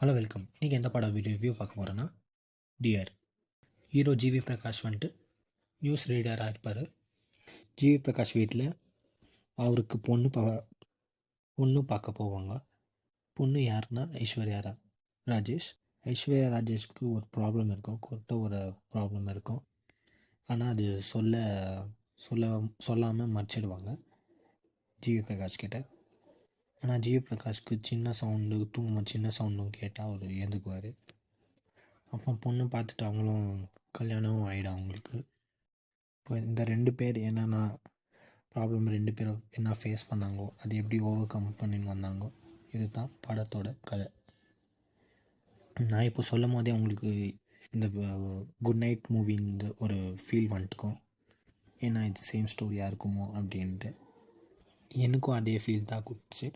Hello welcome. இன்றைக்கி எந்த படம் ரிவ்யூ பார்க்க போகிறோன்னா டியர். ஹீரோ ஜிவி பிரகாஷ் வந்துட்டு நியூஸ் ரீடராக இருப்பார். ஜிவி பிரகாஷ் வீட்டில் அவருக்கு பொண்ணு பார்க்க போவாங்க. பொண்ணு யாருன்னா ராஜேஷ். ஐஸ்வர்யா ராஜேஷ்க்கு ஒரு ப்ராப்ளம் இருக்கும், ஒரு ப்ராப்ளம் இருக்கும். ஆனால் அது சொல்லாமல் மறைச்சிடுவாங்க ஜிவி பிரகாஷ் கிட்ட. ஆனால் ஜிவி பிரகாஷ்க்கு சின்ன சவுண்டும் கேட்டால் அவர் ஏந்துக்குவார். அப்போ பொண்ணு பார்த்துட்டு அவங்களும் கல்யாணம் ஆகிடும் அவங்களுக்கு. இப்போ இந்த 2 பேர் என்னென்னா ப்ராப்ளம், 2 பேரும் என்ன ஃபேஸ் பண்ணாங்கோ, அது எப்படி ஓவர் கம் பண்ணின்னு வந்தாங்கோ, இதுதான் படத்தோட கதை. நான் இப்போ சொல்லும் போதே உங்களுக்கு இந்த குட் நைட் மூவின்னு ஒரு ஃபீல் வந்துட்டுக்கும். ஏன்னா இது சேம் ஸ்டோரியாக இருக்குமோ அப்படின்ட்டு எனக்கும் அதே ஃபீல் தான் கொடுத்துச்சு.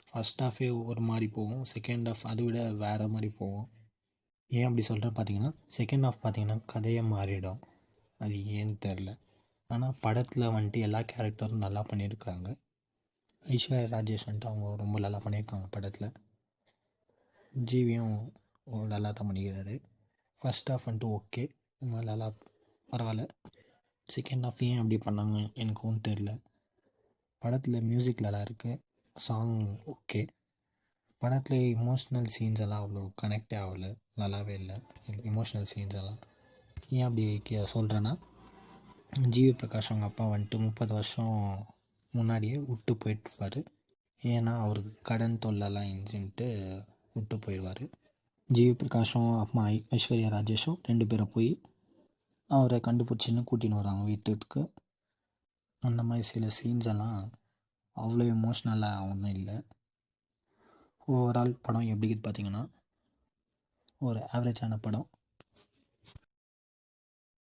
ஃபஸ்ட் ஹாஃபே ஒரு மாதிரி போகும், செகண்ட் ஹாஃப் அதை விட வேறு மாதிரி போகும். ஏன் அப்படி சொல்கிறேன் பார்த்தீங்கன்னா, செகண்ட் ஹாஃப் பார்த்தீங்கன்னா கதையை மாறிடும். அது ஏன்னு தெரில. ஆனால் படத்தில் வந்துட்டு எல்லா கேரக்டரும் நல்லா பண்ணியிருக்காங்க. ஐஸ்வர்யா ராஜேஷ் வந்துட்டு அவங்க ரொம்ப நல்லா பண்ணியிருக்காங்க படத்தில். ஜிவியும் நல்லா தான் பண்ணிக்கிறாரு. ஃபஸ்ட் ஹாஃப் வந்துட்டு ஓகே, நல்லா பரவாயில்ல. செகண்ட் ஹாஃப் ஏன் அப்படி பண்ணாங்க எனக்கும் தெரில. படத்தில் மியூசிக் நல்லா இருக்குது, சாங் ஓகே. படத்தில் இமோஷ்னல் சீன்ஸ் எல்லாம் அவ்வளோ கனெக்டே ஆகலை, நல்லாவே இல்லை இமோஷ்னல் சீன்ஸ் எல்லாம். ஏன் அப்படி சொல்கிறேன்னா, ஜிவி பிரகாஷ் அவங்க அப்பா வந்துட்டு 30 வருஷம் முன்னாடியே விட்டு போயிட்டுருப்பார். ஏன்னா அவருக்கு கடன் தொல்லைலாம் இருந்துச்சுன்ட்டு விட்டு போயிடுவார். ஜிவி பிரகாஷும் அம்மா ஐஸ்வர்யா ராஜேஷும் 2 பேரை போய் அவரை கண்டுபிடிச்சின்னு கூட்டின்னு வராங்க வீட்டுக்கு. அந்த மாதிரி சில சீன்ஸ் எல்லாம் அவ்வளோ எமோஷ்னலாக ஒன்றும் இல்லை. ஓவரால் படம் எப்படி பார்த்தீங்கன்னா ஒரு ஆவரேஜான படம்.